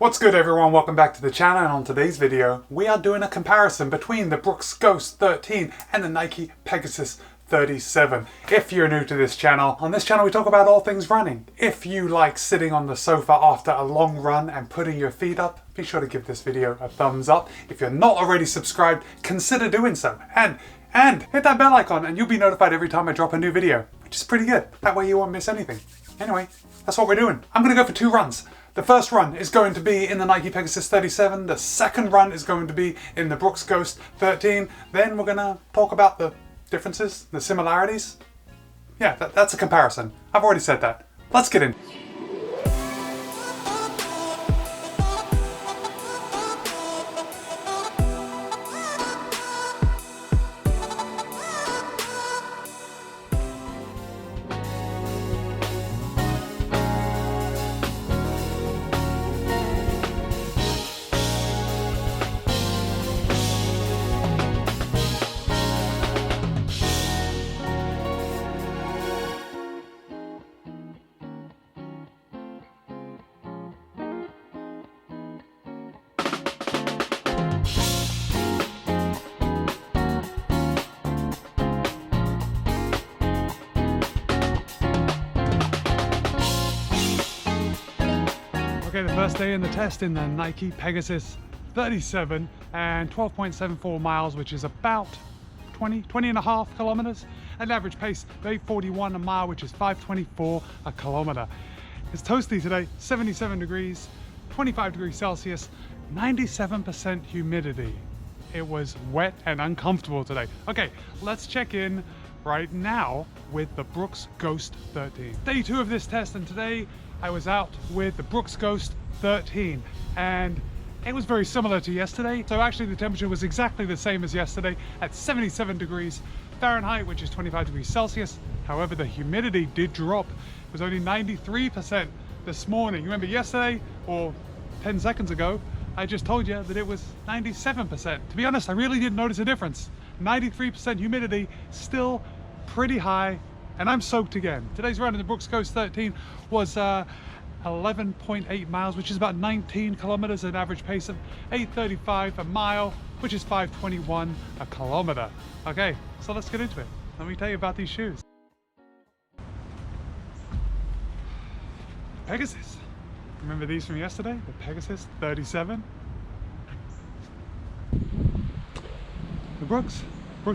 What's good everyone, welcome back to the channel, and on today's video we are doing a comparison between the Brooks Ghost 13 and the Nike Pegasus 37. If you're new to this channel, on this channel we talk about all things running. If you like sitting on the sofa after a long run and putting your feet up, be sure to give this video a thumbs up. If you're not already subscribed, consider doing so. And hit that bell icon and you'll be notified every time I drop a new video, which is pretty good. That way you won't miss anything. Anyway, that's what we're doing. I'm gonna go for 2 runs. The first run is going to be in the Nike Pegasus 37. The second run is going to be in the Brooks Ghost 13. Then we're gonna talk about the differences, the similarities. Yeah, that's a comparison. I've already said that. Let's get in. Okay, the first day in the test in the Nike Pegasus 37 and 12.74 miles, which is about 20 and a half kilometers. An average pace of 8:41 a mile, which is 5:24 a kilometer. It's toasty today, 77 degrees, 25 degrees Celsius, 97% humidity. It was wet and uncomfortable today. Okay, let's check in right now with the Brooks Ghost 13. Day 2 of this test, and today I was out with the Brooks Ghost 13 and it was very similar to yesterday. So actually the temperature was exactly the same as yesterday at 77 degrees Fahrenheit, which is 25 degrees Celsius. However, the humidity did drop. It was only 93% this morning. Remember yesterday, or 10 seconds ago, I just told you that it was 97%. To be honest, I really didn't notice a difference. 93% humidity, still pretty high. And I'm soaked again. Today's run in the Brooks Ghost 13 was 11.8 miles, which is about 19 kilometers, an average pace of 8:35 a mile, which is 5:21 a kilometer. Okay, so let's get into it. Let me tell you about these shoes. Pegasus. Remember these from yesterday? The Pegasus 37. The Brooks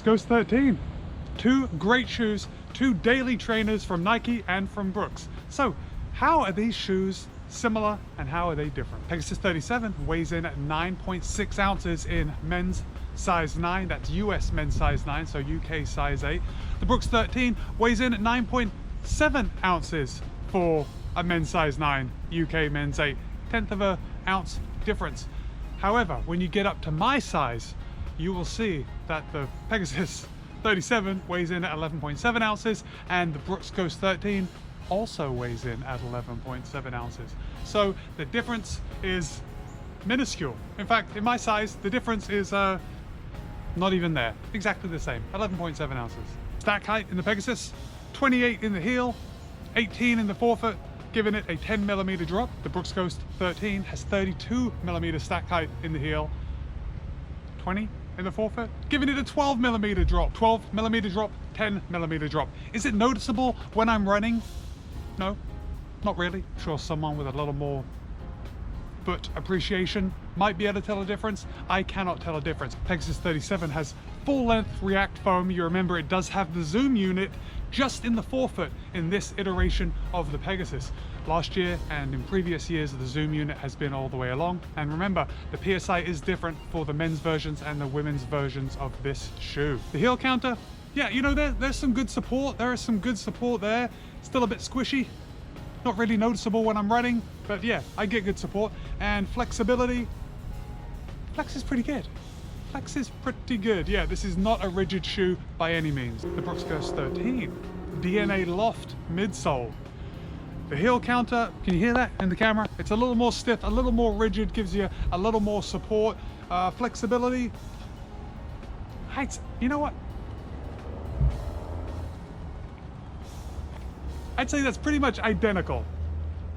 Ghost 13. 2 great shoes, 2 daily trainers from Nike and from Brooks. So how are these shoes similar and how are they different? Pegasus 37 weighs in at 9.6 ounces in men's size 9. That's US men's size 9, so UK size 8. The Brooks 13 weighs in at 9.7 ounces for a men's size 9, UK men's 8. 1/10 of an ounce difference. However, when you get up to my size, you will see that the Pegasus 37 weighs in at 11.7 ounces and the Brooks Ghost 13 also weighs in at 11.7 ounces. So the difference is minuscule. In fact, in my size, the difference is not even there. Exactly the same, 11.7 ounces. Stack height in the Pegasus, 28 in the heel, 18 in the forefoot, giving it a 10mm drop. The Brooks Ghost 13 has 32mm stack height in the heel, 20 in the forefoot, giving it a 12mm drop. 12mm drop, 10mm drop. Is it noticeable when I'm running? No, not really. I'm sure someone with a little more foot appreciation might be able to tell a difference. I cannot tell a difference. Pegasus 37 has full length React foam. You remember it does have the zoom unit just in the forefoot in this iteration of the Pegasus. Last year and in previous years, the zoom unit has been all the way along. And remember, the PSI is different for the men's versions and the women's versions of this shoe. The heel counter, yeah, you know, there's some good support. There is some good support there. Still a bit squishy. Not really noticeable when I'm running, but yeah, I get good support. And flexibility, flex is pretty good. Flex is pretty good. Yeah, this is not a rigid shoe by any means. The Brooks Ghost 13, DNA Loft midsole. The heel counter, can you hear that in the camera? It's a little more stiff, a little more rigid, gives you a little more support. Flexibility, you know what? I'd say that's pretty much identical.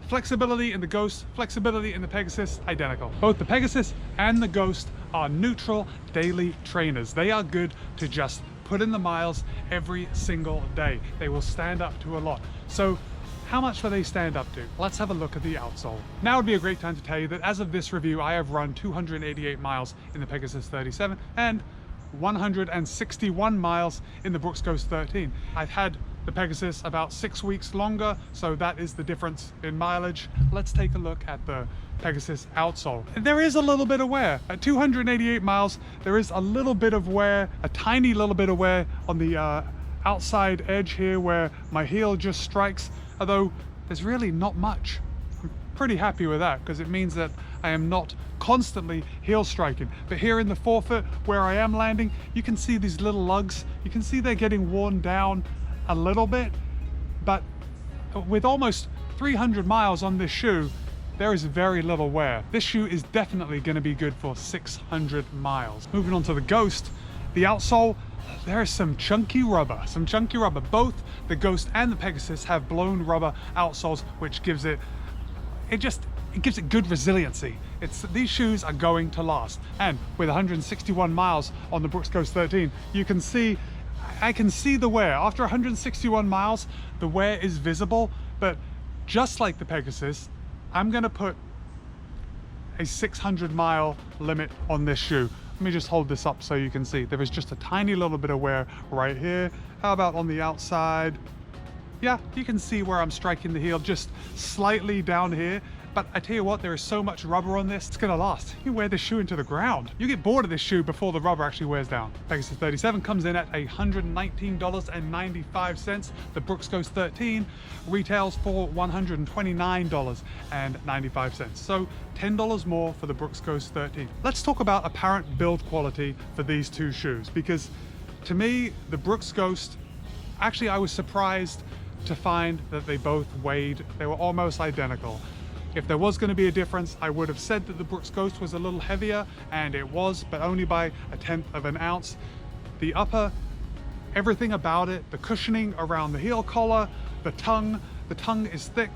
Flexibility in the Ghost, flexibility in the Pegasus, identical. Both the Pegasus and the Ghost are neutral daily trainers. They are good to just put in the miles every single day. They will stand up to a lot. So how much do they stand up to? Let's have a look at the outsole. Now would be a great time to tell you that as of this review, I have run 288 miles in the Pegasus 37 and 161 miles in the Brooks Ghost 13. I've had the Pegasus about 6 weeks longer, so that is the difference in mileage. Let's take a look at the Pegasus outsole. There is a little bit of wear. At 288 miles, there is a little bit of wear, a tiny little bit of wear on the outside edge here where my heel just strikes, although there's really not much. I'm pretty happy with that because it means that I am not constantly heel striking. But here in the forefoot where I am landing, you can see these little lugs. You can see they're getting worn down a little bit, but with almost 300 miles on this shoe, there is very little wear. This shoe is definitely going to be good for 600 miles. Moving on to the Ghost, the outsole, there is some chunky rubber, Both the Ghost and the Pegasus have blown rubber outsoles, which gives it gives it good resiliency. These shoes are going to last. And with 161 miles on the Brooks Ghost 13, I can see the wear. After 161 miles, the wear is visible, but just like the Pegasus, I'm gonna put a 600-mile limit on this shoe. Let me just hold this up so you can see. There is just a tiny little bit of wear right here. How about on the outside? Yeah, you can see where I'm striking the heel, just slightly down here. But I tell you what, there is so much rubber on this, it's gonna last. You wear this shoe into the ground. You get bored of this shoe before the rubber actually wears down. Pegasus 37 comes in at $119.95. The Brooks Ghost 13 retails for $129.95. So $10 more for the Brooks Ghost 13. Let's talk about apparent build quality for these two shoes, because to me, the Brooks Ghost, actually I was surprised to find that they both weighed, they were almost identical. If there was going to be a difference, I would have said that the Brooks Ghost was a little heavier, and it was, but only by 1/10 of an ounce. The upper, everything about it, the cushioning around the heel collar, the tongue is thick.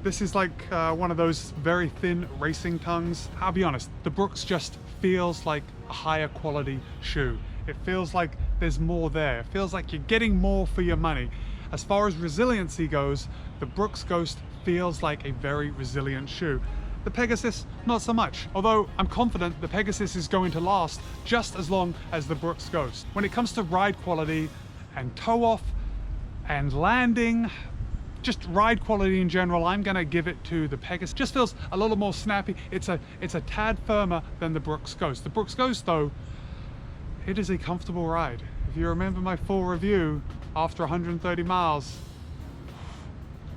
This is like one of those very thin racing tongues. I'll be honest, the Brooks just feels like a higher quality shoe. It feels like there's more there. It feels like you're getting more for your money. As far as resiliency goes, the Brooks Ghost feels like a very resilient shoe. The Pegasus, not so much. Although I'm confident the Pegasus is going to last just as long as the Brooks Ghost. When it comes to ride quality and toe off and landing, just ride quality in general, I'm gonna give it to the Pegasus. Just feels a little more snappy. It's a tad firmer than the Brooks Ghost. The Brooks Ghost though, it is a comfortable ride. If you remember my full review, after 130 miles,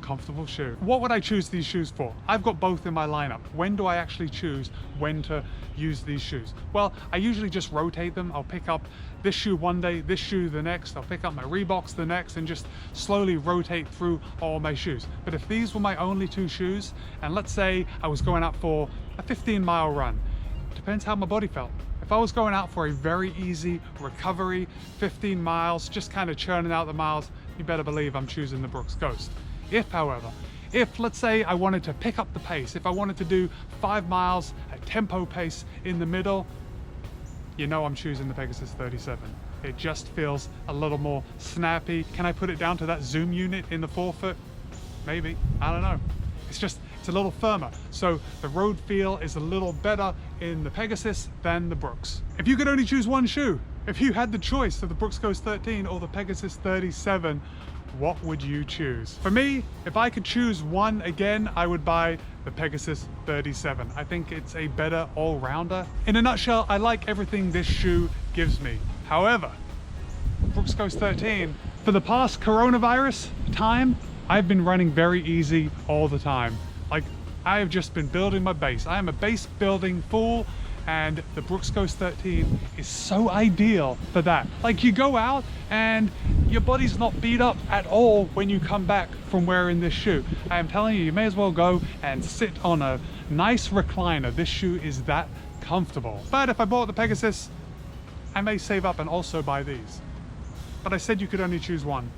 comfortable shoe. What would I choose these shoes for? I've got both in my lineup. When do I actually choose when to use these shoes? Well, I usually just rotate them. I'll pick up this shoe one day, this shoe the next. I'll pick up my Reeboks the next and just slowly rotate through all my shoes. But if these were my only two shoes, and let's say I was going out for a 15-mile run, depends how my body felt. If I was going out for a very easy recovery, 15 miles, just kind of churning out the miles, you better believe I'm choosing the Brooks Ghost. If let's say I wanted to pick up the pace, if I wanted to do 5 miles at tempo pace in the middle, you know I'm choosing the Pegasus 37. It just feels a little more snappy. Can I put it down to that zoom unit in the forefoot? Maybe, I don't know. It's a little firmer. So the road feel is a little better in the Pegasus than the Brooks. If you could only choose one shoe, if you had the choice of the Brooks Ghost 13 or the Pegasus 37, what would you choose? For me, if I could choose one again, I would buy the Pegasus 37. I think it's a better all-rounder. In a nutshell, I like everything this shoe gives me. However, Brooks Ghost 13, for the past coronavirus time, I've been running very easy all the time. Like, I have just been building my base. I am a base building fool, and the Brooks Ghost 13 is so ideal for that. Like, you go out and your body's not beat up at all when you come back from wearing this shoe. I am telling you, you may as well go and sit on a nice recliner. This shoe is that comfortable. But if I bought the Pegasus, I may save up and also buy these. But I said you could only choose one.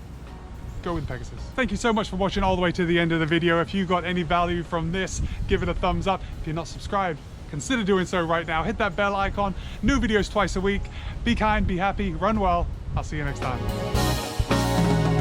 go with Pegasus. Thank you so much for watching all the way to the end of the video. If you got any value from this, give it a thumbs up. If you're not subscribed, consider doing so right now. Hit that bell icon. New videos twice a week. Be kind, be happy, run well. I'll see you next time.